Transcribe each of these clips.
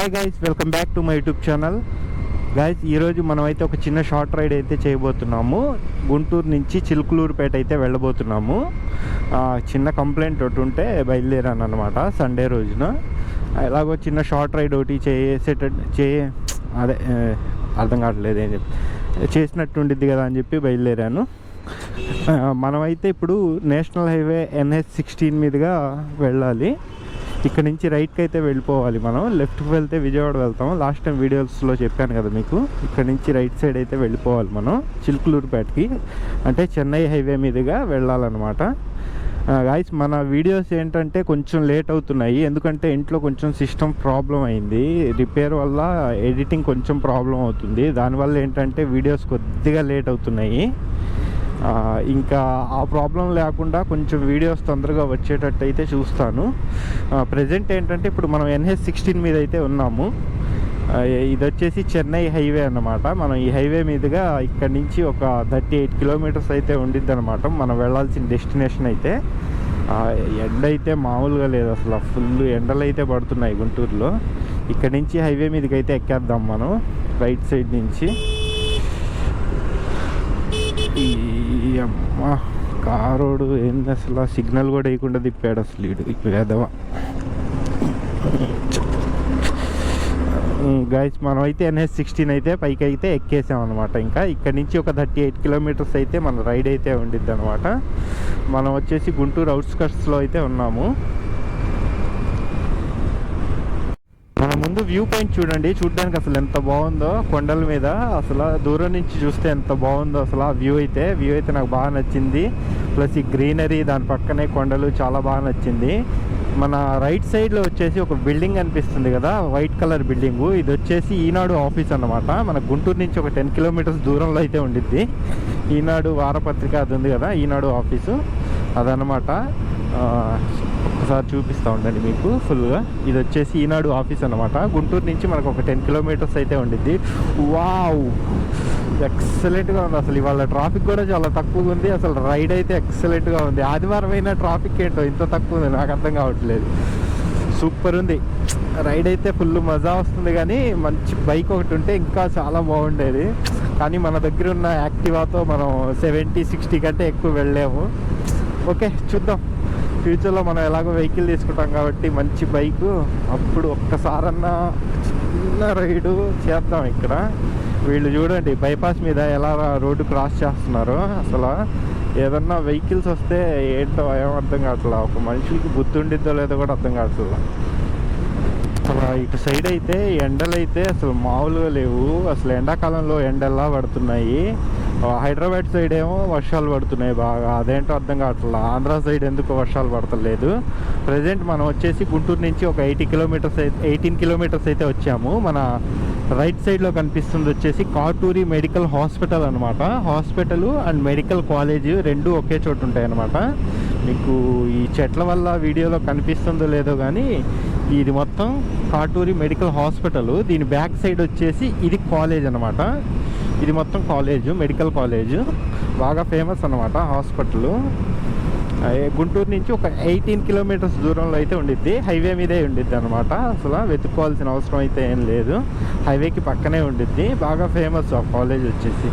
Hi guys, welcome back to my YouTube channel. Guys, ఈరోజు మనమైతే ఒక చిన్న షార్ట్ రైడ్ అయితే చేయబోతున్నాము. గుంటూరు నుంచి చిలుకలూరుపేట అయితే వెళ్ళబోతున్నాము. చిన్న కంప్లైంట్ ఒకటి ఉంటే బయలుదేరాను అనమాట సండే రోజున. ఎలాగో చిన్న షార్ట్ రైడ్ ఒకటి అర్థం కావట్లేదు ఏం చెప్పి చేసినట్టు ఉండిద్ది కదా అని చెప్పి బయలుదేరాను. మనమైతే ఇప్పుడు నేషనల్ హైవే NH16 మీదుగా వెళ్ళాలి. ఇక్కడ నుంచి రైట్కి అయితే వెళ్ళిపోవాలి. మనం లెఫ్ట్కి వెళ్తే విజయవాడ వెళ్తాం. లాస్ట్ టైం వీడియోస్లో చెప్పాను కదా మీకు. ఇక్కడ నుంచి రైట్ సైడ్ అయితే వెళ్ళిపోవాలి మనం చిలుకలూరుపేటకి, అంటే చెన్నై హైవే మీదుగా వెళ్ళాలన్నమాట. గాయ్స్, మన వీడియోస్ ఏంటంటే కొంచెం లేట్ అవుతున్నాయి, ఎందుకంటే ఇంట్లో కొంచెం సిస్టమ్ ప్రాబ్లం అయింది. రిపేర్ వల్ల ఎడిటింగ్ కొంచెం ప్రాబ్లం అవుతుంది. దానివల్ల ఏంటంటే వీడియోస్ కొద్దిగా లేట్ అవుతున్నాయి. ఇంకా ఆ ప్రాబ్లం లేకుండా కొంచెం వీడియోస్ తొందరగా వచ్చేటట్టు అయితే చూస్తాను. ప్రజెంట్ ఏంటంటే ఇప్పుడు మనం NH16 మీద అయితే ఉన్నాము. ఇది వచ్చేసి చెన్నై హైవే అన్నమాట. మనం ఈ హైవే మీదుగా ఇక్కడ నుంచి ఒక 38 కిలోమీటర్స్ అయితే ఉండిద్ది అనమాట మనం వెళ్ళాల్సిన డెస్టినేషన్ అయితే. ఎండ అయితే మామూలుగా లేదు, అసలు ఫుల్ ఎండలు అయితే పడుతున్నాయి గుంటూరులో. ఇక్కడ నుంచి హైవే మీదకి అయితే ఎక్కేద్దాం మనం రైట్ సైడ్ నుంచి. ఈ అమ్మ కారోడు ఏంది అసలు, సిగ్నల్ కూడా వేయకుండా తిప్పాడు అసలు ఇటు వేదవా. గైస్, మనం అయితే NH16 అయితే పైకి అయితే ఎక్కేసాం అనమాట. ఇంకా ఇక్కడ నుంచి ఒక 38 కిలోమీటర్స్ అయితే మన రైడ్ అయితే ఉండిద్ది అనమాట. మనం వచ్చేసి గుంటూరు అవుట్స్కట్స్లో అయితే ఉన్నాము. మన ముందు వ్యూ పాయింట్ చూడండి, చూడడానికి అసలు ఎంత బాగుందో. కొండల మీద అసలు దూరం నుంచి చూస్తే ఎంత బాగుందో అసలు ఆ వ్యూ అయితే నాకు బాగా నచ్చింది. ప్లస్ ఈ గ్రీనరీ, దాని పక్కనే కొండలు, చాలా బాగా నచ్చింది. మన రైట్ సైడ్లో వచ్చేసి ఒక బిల్డింగ్ అనిపిస్తుంది కదా, వైట్ కలర్ బిల్డింగు. ఇది వచ్చేసి ఈనాడు ఆఫీస్ అన్నమాట. మన గుంటూరు నుంచి ఒక 10 కిలోమీటర్స్ దూరంలో అయితే ఉండిద్ది. ఈనాడు వారపత్రిక అది ఉంది కదా, ఈనాడు ఆఫీసు అదనమాట. ఒకసారి చూపిస్తూ ఉండండి మీకు ఫుల్గా. ఇది వచ్చేసి ఈనాడు ఆఫీస్ అన్నమాట. గుంటూరు నుంచి మనకు ఒక 10 కిలోమీటర్స్ అయితే ఉండిద్ది. వావ్, ఎక్సలెంట్గా ఉంది అసలు. ఇవాళ ట్రాఫిక్ కూడా చాలా తక్కువగా ఉంది. అసలు రైడ్ అయితే ఎక్సలెంట్గా ఉంది. ఆదివారం అయినా ట్రాఫిక్ ఏంటో ఇంత తక్కువ ఉంది, నాకు అర్థం కావట్లేదు. సూపర్ ఉంది రైడ్ అయితే, ఫుల్ మజా వస్తుంది. కానీ మంచి బైక్ ఒకటి ఉంటే ఇంకా చాలా బాగుండేది. కానీ మన దగ్గర ఉన్న యాక్టివాతో మనం 70-60 కంటే ఎక్కువ వెళ్ళలేము. ఓకే, చూద్దాం ఫ్యూచర్లో మనం ఎలాగో వెహికల్ తీసుకుంటాం కాబట్టి మంచి బైకు, అప్పుడు ఒక్కసారన్నా చిన్న రైడు చేద్దాం. ఇక్కడ వీళ్ళు చూడండి బైపాస్ మీద ఎలా రోడ్డు క్రాస్ చేస్తున్నారు. అసలు ఏదన్నా వెహికల్స్ వస్తే ఏంటో ఏం అర్థం కావట్లా. ఒక మనిషికి బుద్ధి ఉండిద్దో లేదో కూడా అర్థం కావట్లా. అసలు ఇటు సైడ్ అయితే ఎండలు అయితే అసలు మామూలుగా లేవు. అసలు ఎండాకాలంలో ఎండల్లా పడుతున్నాయి. హైదరాబాద్ సైడ్ ఏమో వర్షాలు పడుతున్నాయి బాగా, అదేంటో అర్థం కావట్లేదు. ఆంధ్ర సైడ్ ఎందుకు వర్షాలు పడతలేదు. ప్రజెంట్ మనం వచ్చేసి గుంటూరు నుంచి ఒక 18 కిలోమీటర్స్ అయితే వచ్చాము. మన రైట్ సైడ్లో కనిపిస్తుంది వచ్చేసి కాటూరి మెడికల్ హాస్పిటల్ అనమాట. హాస్పిటల్ అండ్ మెడికల్ కాలేజ్ రెండు ఒకే చోటు ఉంటాయి అన్నమాట. మీకు ఈ చెట్ల వల్ల వీడియోలో కనిపిస్తుందో లేదో కానీ ఇది మొత్తం కాటూరి మెడికల్ హాస్పిటల్. దీని బ్యాక్ సైడ్ వచ్చేసి ఇది కాలేజ్ అనమాట. ఇది మొత్తం కాలేజు, మెడికల్ కాలేజు, బాగా ఫేమస్ అనమాట హాస్పిటల్. గుంటూరు నుంచి ఒక 18 కిలోమీటర్స్ దూరంలో అయితే ఉండిద్ది. హైవే మీదే ఉండిద్ది అనమాట. అసలు వెతుక్కోవాల్సిన అవసరం అయితే ఏం లేదు, హైవేకి పక్కనే ఉండిద్ది. బాగా ఫేమస్ ఆ కాలేజ్ వచ్చేసి.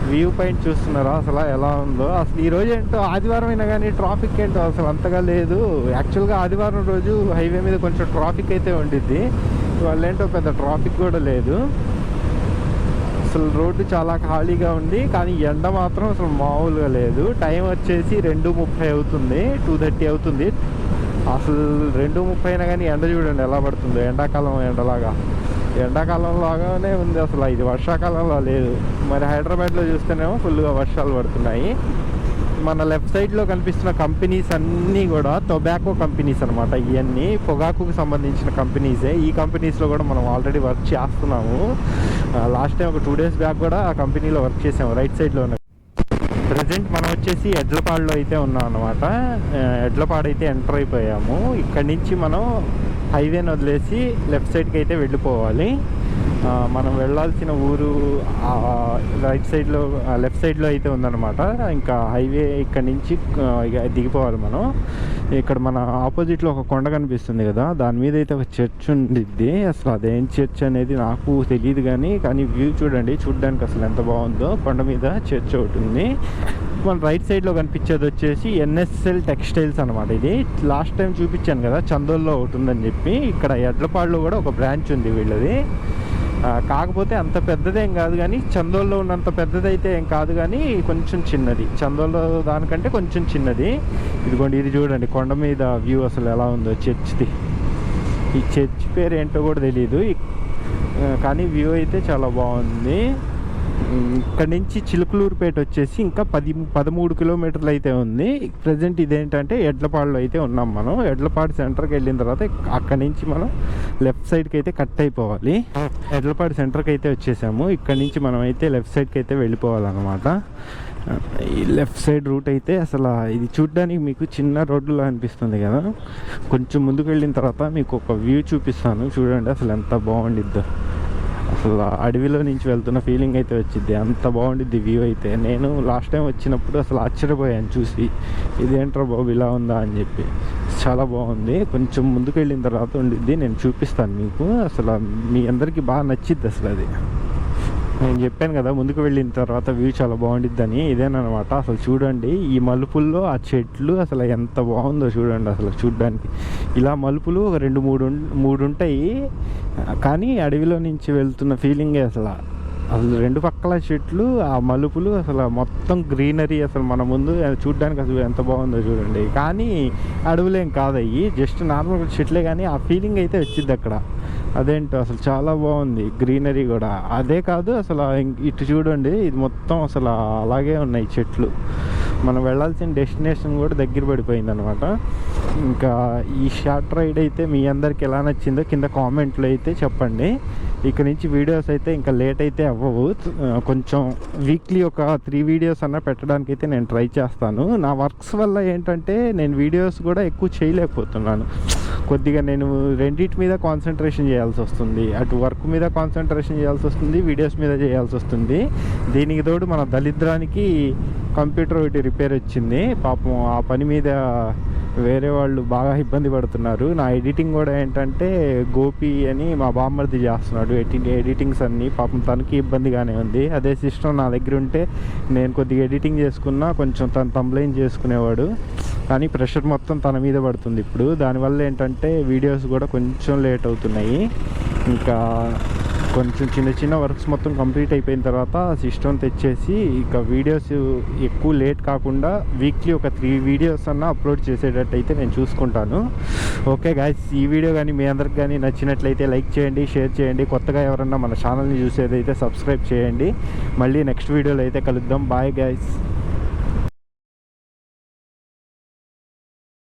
వ్యూ పాయింట్ చూస్తున్నారా అసలు ఎలా ఉందో. అసలు ఈరోజు ఏంటో ఆదివారం అయినా కానీ ట్రాఫిక్ ఏంటో అసలు అంతగా లేదు. యాక్చువల్గా ఆదివారం రోజు హైవే మీద కొంచెం ట్రాఫిక్ అయితే ఉండిద్ది. ఇవాళ ఏంటో పెద్ద ట్రాఫిక్ కూడా లేదు. అసలు రోడ్డు చాలా ఖాళీగా ఉంది. కానీ ఎండ మాత్రం అసలు మామూలుగా లేదు. టైం వచ్చేసి 2:30 అవుతుంది, 2:30 అవుతుంది. అసలు 2:30 అయినా కానీ ఎండ చూడండి ఎలా పడుతుందో. ఎండాకాలం ఎండలాగా, ఎండాకాలం లాగానే ఉంది అసలు. ఇది వర్షాకాలంలో లేదు. మరి హైదరాబాద్లో చూస్తేనేమో ఫుల్గా వర్షాలు పడుతున్నాయి. మన లెఫ్ట్ సైడ్లో కనిపిస్తున్న కంపెనీస్ అన్నీ కూడా టొబాకో కంపెనీస్ అనమాట. ఇవన్నీ పొగాకుకు సంబంధించిన కంపెనీసే. ఈ కంపెనీస్లో కూడా మనం ఆల్రెడీ వర్క్ చేస్తున్నాము. లాస్ట్ టైం ఒక 2 days బ్యాక్ కూడా ఆ కంపెనీలో వర్క్ చేసాము రైట్ సైడ్లో. ప్రజెంట్ మనం వచ్చేసి ఎడ్లపాడులో అయితే ఉన్నాం అనమాట. ఎడ్లపాడు అయితే ఎంటర్ అయిపోయాము. ఇక్కడి నుంచి మనం హైవేని వదిలేసి లెఫ్ట్ సైడ్కి అయితే వెళ్ళిపోవాలి. మనం వెళ్ళాల్సిన ఊరు రైట్ సైడ్లో, లెఫ్ట్ సైడ్లో అయితే ఉందన్నమాట. ఇంకా హైవే ఇక్కడ నుంచి దిగిపోవాలి మనం. ఇక్కడ మన ఆపోజిట్లో ఒక కొండ కనిపిస్తుంది కదా, దాని మీద అయితే ఒక చర్చ్ ఉండిద్ది. అసలు అదేం చర్చ్ అనేది నాకు తెలియదు, కానీ వ్యూ చూడండి, చూడడానికి అసలు ఎంత బాగుందో. కొండ మీద చర్చ్ ఒకటి ఉంది. మన రైట్ సైడ్లో కనిపించేది వచ్చేసి ఎన్ఎస్ఎల్ టెక్స్టైల్స్ అనమాట. ఇది లాస్ట్ టైం చూపించాను కదా, చందోల్లో ఒకటి ఉందని చెప్పి. ఇక్కడ ఎడ్లపాడులో కూడా ఒక బ్రాంచ్ ఉంది వీళ్ళది. కాకపోతే అంత పెద్దదేం కాదు, కానీ చందోల్లో ఉన్నంత పెద్దదైతే ఏం కాదు, కానీ కొంచెం చిన్నది. చందోల్లో దానికంటే కొంచెం చిన్నది. ఇదిగోండి, ఇది చూడండి కొండ మీద వ్యూ అసలు ఎలా ఉందో చర్చ్ది. ఈ చర్చ్ పేరు ఏంటో కూడా తెలియదు, కానీ వ్యూ అయితే చాలా బాగుంది. ఇక్కడ నుంచి చిలుకలూరుపేట వచ్చేసి ఇంకా 13 కిలోమీటర్లు అయితే ఉంది. ప్రజెంట్ ఇదేంటంటే ఎడ్లపాడులో అయితే ఉన్నాం మనం. ఎడ్లపాడు సెంటర్కి వెళ్ళిన తర్వాత అక్కడి నుంచి మనం లెఫ్ట్ సైడ్కి అయితే కట్ అయిపోవాలి. ఎడ్లపాడు సెంటర్కి అయితే వచ్చేసాము. ఇక్కడ నుంచి మనం అయితే లెఫ్ట్ సైడ్కి అయితే వెళ్ళిపోవాలన్నమాట. ఈ లెఫ్ట్ సైడ్ రూట్ అయితే అసలు ఇది చూడ్డానికి మీకు చిన్న రోడ్డులో అనిపిస్తుంది కదా, కొంచెం ముందుకు వెళ్ళిన తర్వాత మీకు ఒక వ్యూ చూపిస్తాను. చూడండి అసలు ఎంత బాగుండిద్దో. అసలు అడవిలో నుంచి వెళ్తున్న ఫీలింగ్ అయితే వచ్చింది, అంత బాగుండిద్ది వ్యూ అయితే. నేను లాస్ట్ టైం వచ్చినప్పుడు అసలు ఆశ్చర్యపోయాను చూసి, ఇదేంట్రా బాబు ఇలా ఉందా అని చెప్పి. చాలా బాగుంది. కొంచెం ముందుకు వెళ్ళిన తర్వాత ఉండిద్ది, నేను చూపిస్తాను మీకు. అసలు మీ అందరికీ బాగా నచ్చిద్ది అసలు అది. నేను చెప్పాను కదా ముందుకు వెళ్ళిన తర్వాత వ్యూ చాలా బాగుండిద్దని, ఇదేనమాట. అసలు చూడండి ఈ మలుపుల్లో ఆ చెట్లు అసలు ఎంత బాగుందో చూడండి. అసలు చూడడానికి ఇలా మలుపులు ఒక 2-3 ఉంటాయి, కానీ అడవిలో నుంచి వెళ్తున్న ఫీలింగే అసలు రెండు పక్కల చెట్లు, ఆ మలుపులు, అసలు మొత్తం గ్రీనరీ. అసలు మన ముందు చూడడానికి అసలు ఎంత బాగుందో చూడండి. కానీ అడవులేం కాదయ్యి, జస్ట్ నార్మల్ చెట్లే, కానీ ఆ ఫీలింగ్ అయితే వచ్చింది అక్కడ. అదేంటో అసలు చాలా బాగుంది గ్రీనరీ కూడా. అదే కాదు అసలు ఇటు చూడండి, ఇది మొత్తం అసలు అలాగే ఉన్నాయి చెట్లు. మనం వెళ్ళాల్సిన డెస్టినేషన్ కూడా దగ్గర పడిపోయింది అనమాట. ఇంకా ఈ షార్ట్ రైడ్ అయితే మీ అందరికి ఎలా నచ్చిందో కింద కామెంట్లో అయితే చెప్పండి. ఇక్కడ నుంచి వీడియోస్ అయితే ఇంకా లేట్ అయితే అవ్వవు, కొంచెం వీక్లీ ఒక 3 వీడియోస్ అన్నా పెట్టడానికి అయితే నేను ట్రై చేస్తాను. నా వర్క్స్ వల్ల ఏంటంటే నేను వీడియోస్ కూడా ఎక్కువ చేయలేకపోతున్నాను. కొద్దిగా నేను రెండింటి మీద కాన్సన్ట్రేషన్ చేయాల్సి వస్తుంది. అటు వర్క్ మీద కాన్సన్ట్రేషన్ చేయాల్సి వస్తుంది, వీడియోస్ మీద చేయాల్సి వస్తుంది. దీనికి తోడు మన దళిద్రానికి కంప్యూటర్ ఒకటి రిపేర్ వచ్చింది. పాపం ఆ పని మీద వేరే వాళ్ళు బాగా ఇబ్బంది పడుతున్నారు. నా ఎడిటింగ్ కూడా ఏంటంటే గోపి అని మా బామ్మర్ది చేస్తున్నాడు ఎడిటింగ్స్ అన్నీ. పాపం తనకి ఇబ్బందిగానే ఉంది. అదే సిస్టమ్ నా దగ్గర ఉంటే నేను కొద్దిగా ఎడిటింగ్ చేసుకున్నా, కొంచెం తను తంబ్లైన్ చేసుకునేవాడు. కానీ ప్రెషర్ మొత్తం తన మీద పడుతుంది ఇప్పుడు. దానివల్ల ఏంటంటే వీడియోస్ కూడా కొంచెం లేట్ అవుతున్నాయి. ఇంకా కొంచెం చిన్న వర్క్స్ మొత్తం కంప్లీట్ అయిపోయిన తర్వాత సిస్టమ్ తెచ్చేసి ఇక వీడియోస్ ఎక్కువ లేట్ కాకుండా వీక్లీ ఒక 3 వీడియోస్ అన్నా అప్లోడ్ చేసేటట్టు అయితే నేను చూసుకుంటాను. ఓకే గాయ్స్, ఈ వీడియో కానీ మీ అందరికి కానీ నచ్చినట్లయితే లైక్ చేయండి, షేర్ చేయండి. కొత్తగా ఎవరన్నా మన ఛానల్ని చూసేదైతే సబ్స్క్రైబ్ చేయండి. మళ్ళీ నెక్స్ట్ వీడియోలో అయితే కలుద్దాం. Bye guys.